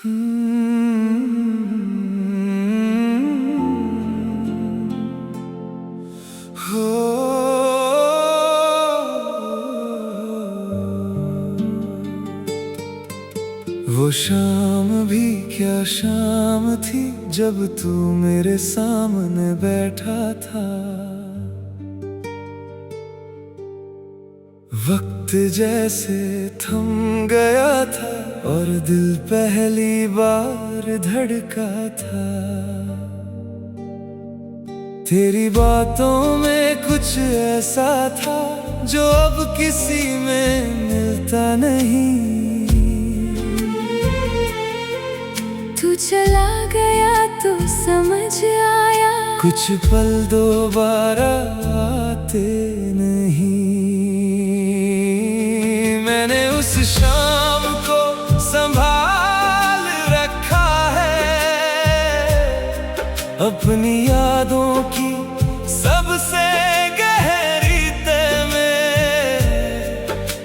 वो शाम भी क्या शाम थी जब तू मेरे सामने बैठा था। वक्त जैसे थम गया था और दिल पहली बार धड़का था। तेरी बातों में कुछ ऐसा था जो अब किसी में मिलता नहीं। तू चला गया तो समझ आया कुछ पल दोबारा आते नहीं। मैंने उस शाम को संभाल रखा है अपनी यादों की सबसे गहरी तह में।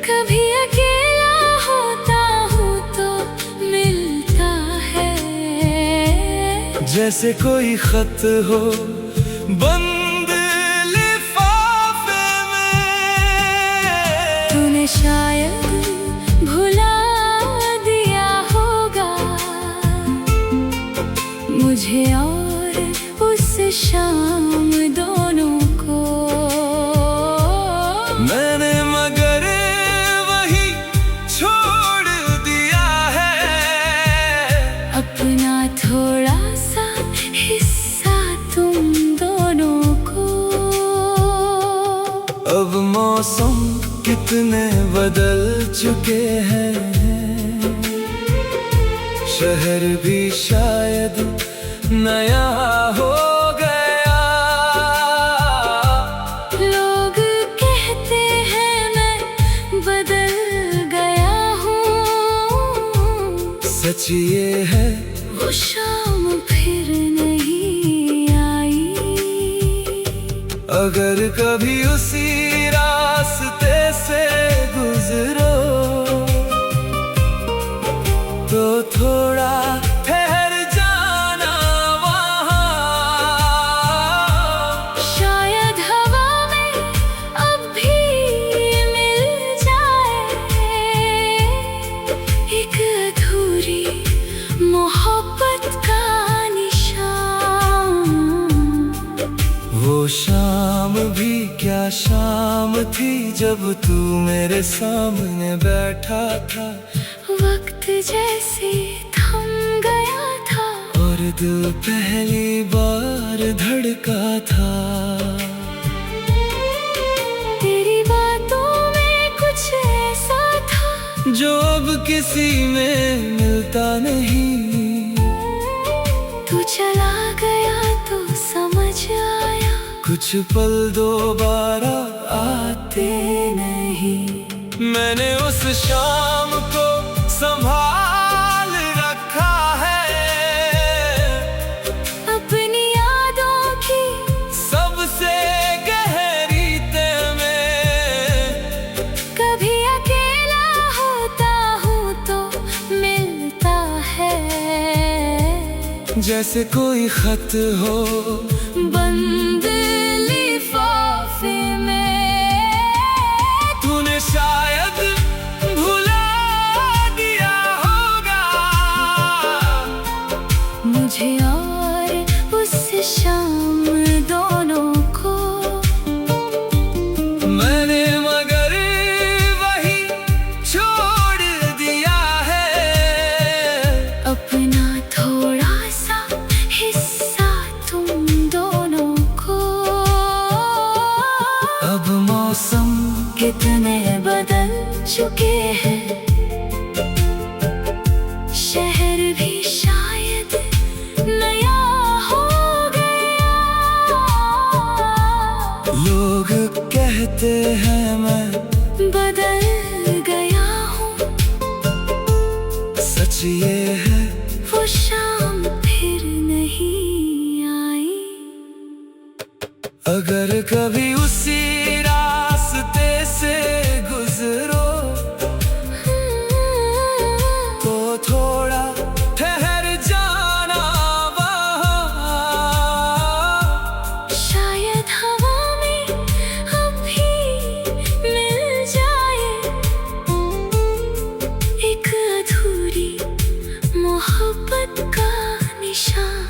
कभी अकेला होता हूँ तो मिलता है जैसे कोई खत हो बंद लिफाफे में। तूने शायद भुला दिया होगा मुझे और उस शाम दोनों को। मैंने मगर वही छोड़ दिया है अपना थोड़ा सा हिस्सा तुम दोनों को। अब मौसम कितने बदल चुके हैं, शहर भी शायद नया हो गया। लोग कहते हैं मैं बदल गया हूँ, सच ये है वो शाम फिर नहीं आई। अगर कभी उसी रास्ते से गुजरो तो थोड़ा ठहर जाना वहाँ। शायद हवा में अब भी मिल जाए एक अधूरी मोहब्बत का निशान। वो शाम भी क्या शाम थी जब तू मेरे सामने बैठा था। वक्त जैसे थम गया था और दिल पहली बार धड़का था। तेरी बातों में कुछ ऐसा था जो अब किसी में मिलता नहीं। तू चला गया तो समझ आया कुछ पल दोबारा आते नहीं। मैंने उस शाम को संभाल रखा है अपनी यादों की सबसे गहरी तह में। कभी अकेला होता हूँ तो मिलता है जैसे कोई खत हो बंद लिफाफे में। तूने शायद भुला दिया होगा मुझे और उस शाम दोनों को। मैंने मगर वही छोड़ दिया है अपना थोड़ा सा हिस्सा तुम दोनों को। अब मौसम कितने बदल चुके हैं, शहर भी शायद नया हो गया। लोग कहते हैं मैं बदल गया हूँ, सच ये है वो शाम फिर नहीं आई। अगर कभी उसी रास्ते से गुजरो तो थोड़ा ठहर मोहब्बत का निशान।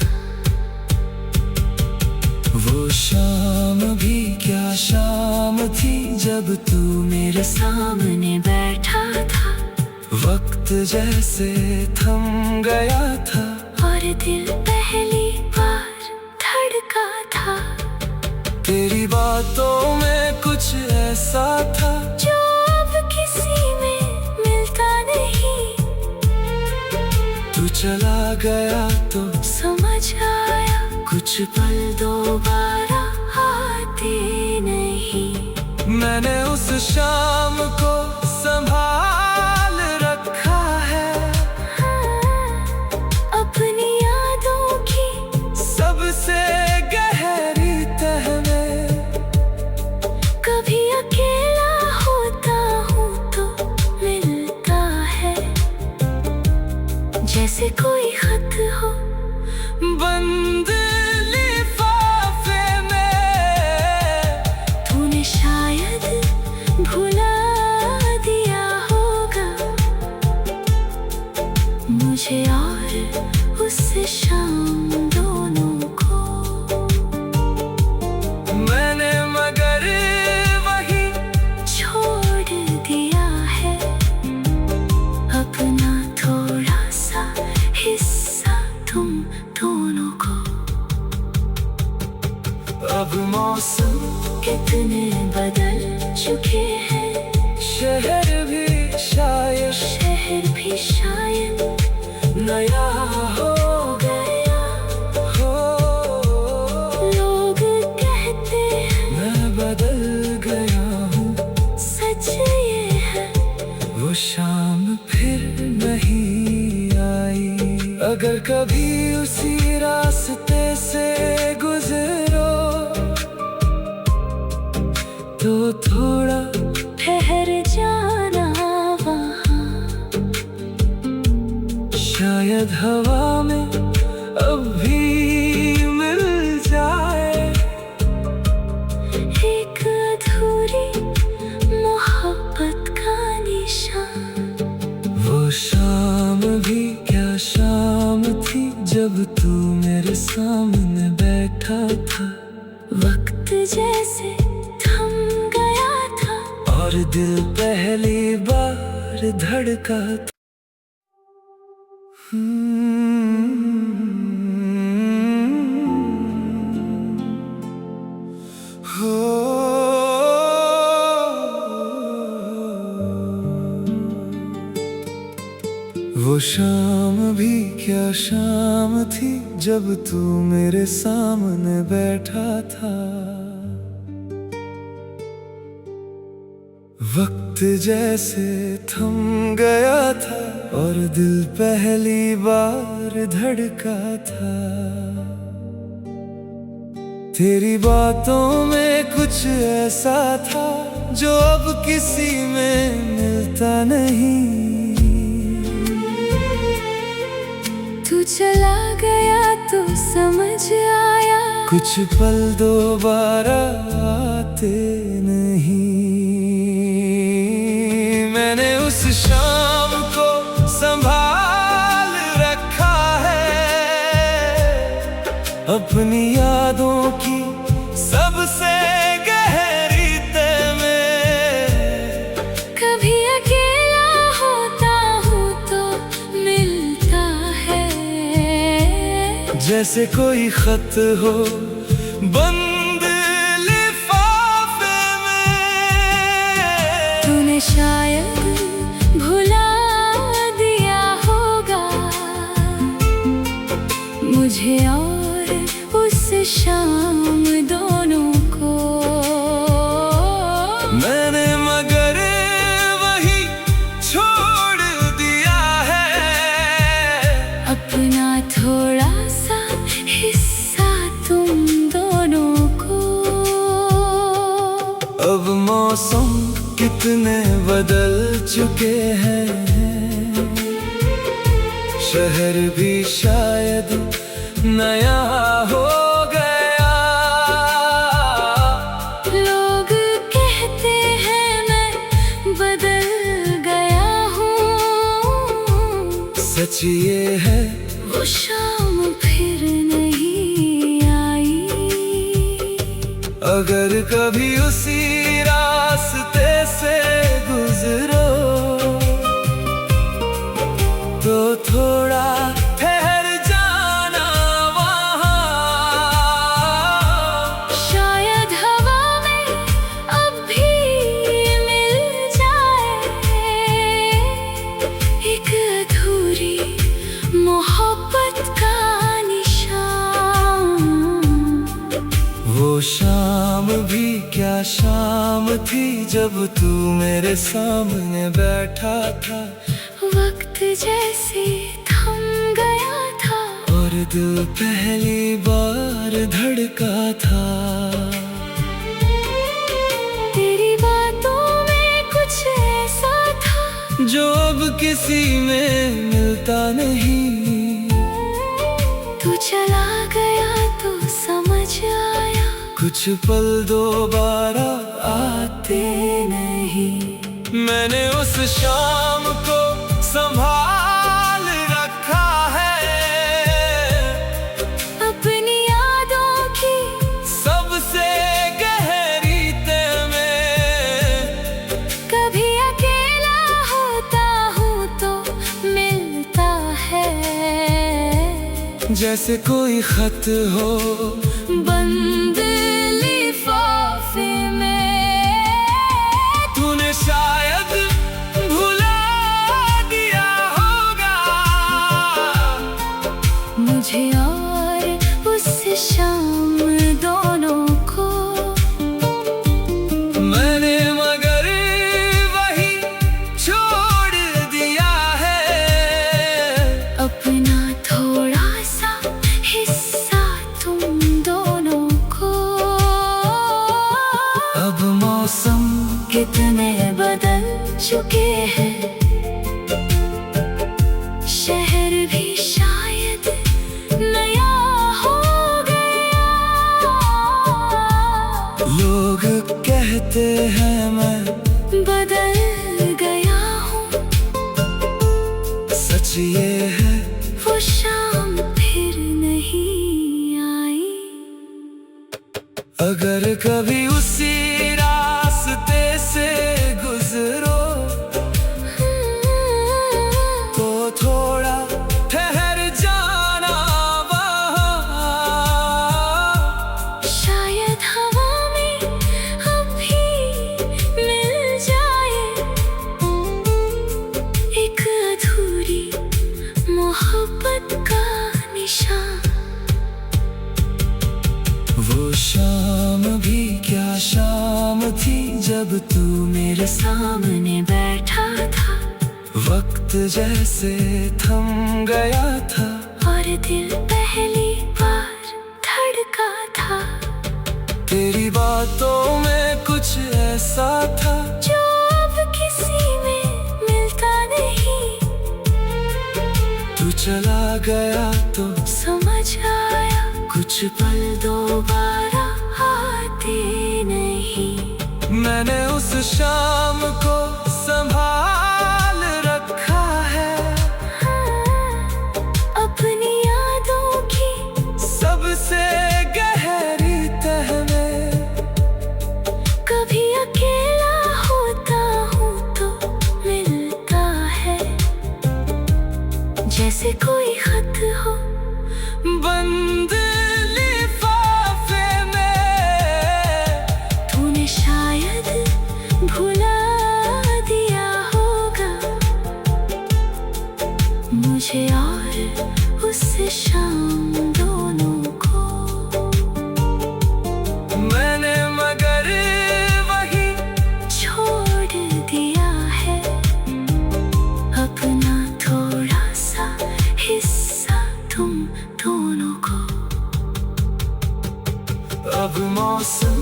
वो शाम भी क्या शाम थी जब तू मेरे सामने बैठा था, वक्त जैसे थम गया था और दिल पहली बार धड़का था। तेरी बातों में कुछ ऐसा था जो अब किसी में मिलता नहीं। तू चला गया तो समझ आया कुछ पल दोबारा आते नहीं। मैंने उस शाम को संभाल रखा है, अपनी यादों की सबसे गहरी तह में। कभी अकेला होता हूँ तो मिलता है, जैसे कोई खत हो बंद लिफाफे में। तूने शायद भुला दिया होगा मुझे और उस शाम दोनों को। मैंने मगर वही छोड़ दिया है अपना थोड़ा सा हिस्सा तुम दोनों को। अब मौसम कितने बदल चुके हैं, शहर भी शायद शहर भी शायद नया हो गया। हो। लोग कहते हैं मैं बदल गया हूँ, सच ये है वो शाम फिर नहीं आई। अगर कभी उसी रास्ते से गुजरो तो थोड़ा ठहर जाना वहाँ। शायद हवा में अब भी मिल जाए एक अधूरी मोहब्बत का निशान। वो शाम भी क्या शाम थी जब तू मेरे सामने बैठा था, वक्त जैसे थम गया था और दिल पहली बार धड़का था। वो शाम भी क्या शाम थी जब तू मेरे सामने बैठा था, वक्त जैसे थम गया था और दिल पहली बार धड़का था। तेरी बातों में कुछ ऐसा था जो अब किसी में मिलता नहीं। तू चला गया तो समझ आया कुछ पल दोबारा आते नहीं। मैंने उस शाम को संभाल रखा है, अपनी यादों की सबसे गहरी तह में। कभी अकेला होता हूँ तो मिलता है, जैसे कोई खत हो बंद लिफाफे में। तूने शायद भुला दिया होगा मुझे और उस शाम दोनों को। मैंने मगर वही छोड़ दिया है अपना थोड़ा सा हिस्सा तुम दोनों को। अब मौसम कितने बदल चुके हैं, शहर भी शायद नया हो गया। लोग कहते हैं मैं बदल गया हूँ, सच ये है वो शाम फिर नहीं आई। अगर कभी उसी रास्ते से गुजरो तो थोड़ा ठहर जाना वहाँ। शायद हवा में अब भी मिल जाए एक अधूरी मोहब्बत का निशान। वो शाम भी क्या शाम थी जब तू मेरे सामने बैठा था। वक्त जैसे थम गया था और दिल पहली बार धड़का था। तेरी बातों में कुछ ऐसा था जो अब किसी में मिलता नहीं। तू चला गया तो समझ आया कुछ पल दोबारा आते नहीं। मैंने उस शाम को संभाल रखा है अपनी यादों की सबसे गहरी तह में। कभी अकेला होता हूँ तो मिलता है जैसे कोई खत हो बंद लिफाफे में। तूने शायद भुला दिया होगा मुझे और उस शाम दोनों को। मैंने मगर वही छोड़ दिया है अपना थोड़ा सा हिस्सा तुम दोनों को। अब मौसम कितने बदल चुके हैं शहर भी शायद नया हो गया। लोग कहते हैं मैं बदल गया हूँ सच ये है वो शाम फिर नहीं आई। अगर कभी उसी रास्ते से गुजरो तो थोड़ा ठहर जाना वहाँ। शायद हवा में अब भी मिल जाए एक अधूरी मोहब्बत का निशान। वो शाम भी क्या शाम थी जब तू मेरे सामने बैठा था वक्त जैसे थम गया था और दिल पहली बार धड़का था। तेरी बातों में कुछ ऐसा था जो अब किसी में मिलता नहीं। तू चला गया तो समझ आया कुछ पल दोबारा आते नहीं। मैंने उस शाम को संभाल रखा है अपनी यादों की सबसे गहरी तह में। कभी अकेला होता हूँ तो मिलता है जैसे कोई खत हो बंद लिफाफे में। तूने शायद भुला दिया होगा मुझे और उस शाम दोनों को। मैंने मगर वही छोड़ दिया है अपना थोड़ा सा हिस्सा तुम दोनों को। अब मौसम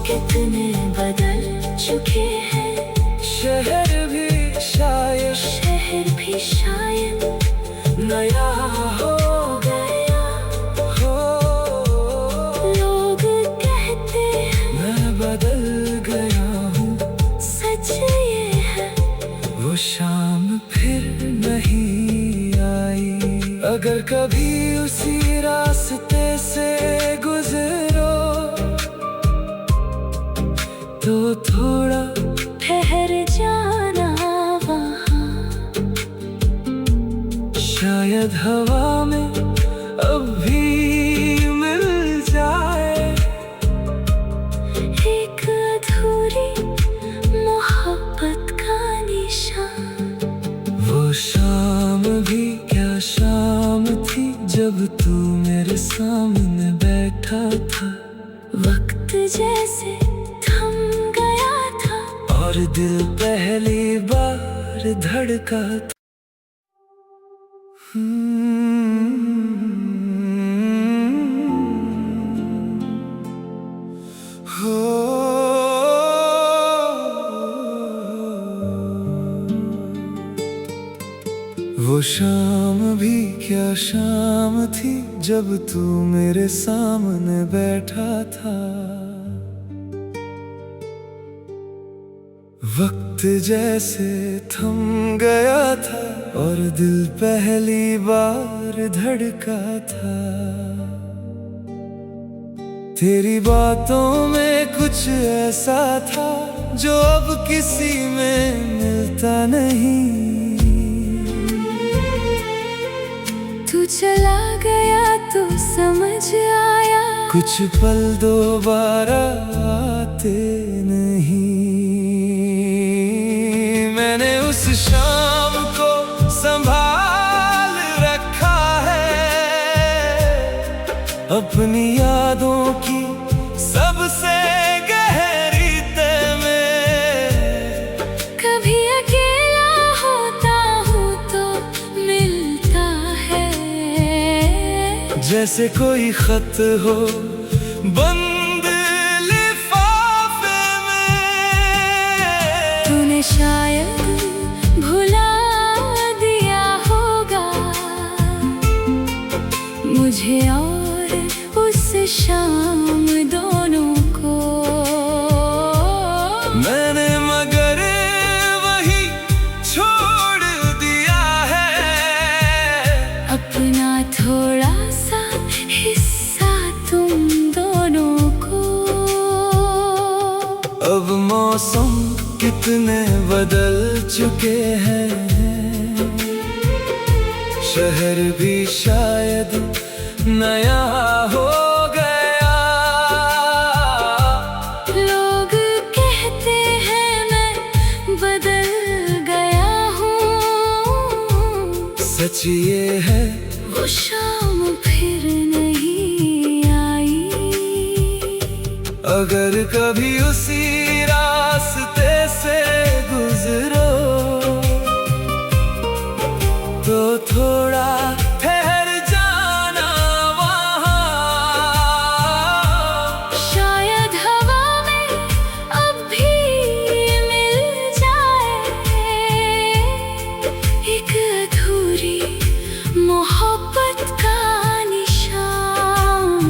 कितने बदल चुके हैं शहर भी शायद नया हो गया हो। लोग कहते हैं मैं बदल गया हूँ सच ये है वो शाम फिर नहीं आई। अगर कभी उसी रास्ते से गुजरो तो थोड़ा ठहर जाना वहाँ, शायद हवा में अब भी मिल जाए एक अधूरी मोहब्बत का निशान। वो शाम भी क्या शाम थी जब तू मेरे सामने बैठा था, वक्त जैसे थम गया था और दिल पहली बार धड़का था। वो शाम भी क्या शाम थी जब तू मेरे सामने बैठा था, वक्त जैसे थम गया था और दिल पहली बार धड़का था। तेरी बातों में कुछ ऐसा था जो अब किसी में मिलता नहीं। तू चला गया तो समझ आया कुछ पल दोबारा आते नहीं। मैंने उस शाम को संभाल रखा है, अपनी यादों की सबसे गहरी तह में। कभी अकेला होता हूँ तो मिलता है, जैसे कोई खत हो बंद लिफाफे में। तूने शायद भुला दिया होगा मुझे और उस शाम दोनों को। मैंने मगर वही छोड़ दिया है, अपना थोड़ा सा हिस्सा तुम दोनों को। अब मौसम कितने बदल चुके हैं, शहर भी शायद नया हो गया। लोग कहते हैं मैं बदल गया हूँ, सच ये है वो शाम फिर नहीं आई। अगर कभी उसी रास्ते से गुजरो तो थोड़ा ठहर जाना वहाँ, शायद हवा में अब भी मिल जाए एक अधूरी मोहब्बत का निशान।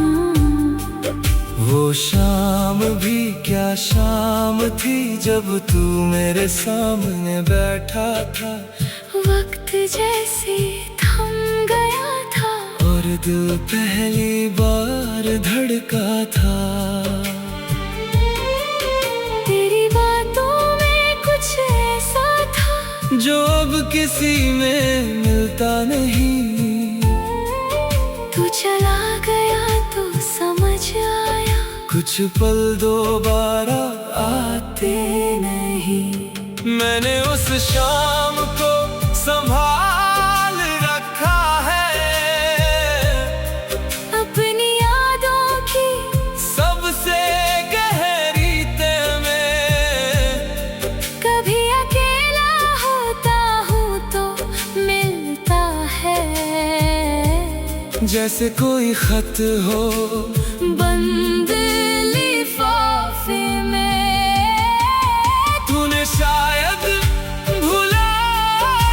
वो शाम भी क्या शाम थी जब तू मेरे सामने बैठा था, वक्त जैसे थम गया था और दिल पहली बार धड़का था। तेरी बातों में कुछ ऐसा था जो अब किसी में मिलता नहीं। तू चला गया तो समझ आया कुछ पल दोबारा आते नहीं। मैंने उस शाम को संभाल रखा है, अपनी यादों की सबसे गहरी तह में। कभी अकेला होता हूँ तो मिलता है, जैसे कोई खत हो बंद लिफाफे में। तूने शायद भुला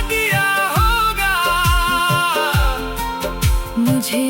दिया होगा मुझे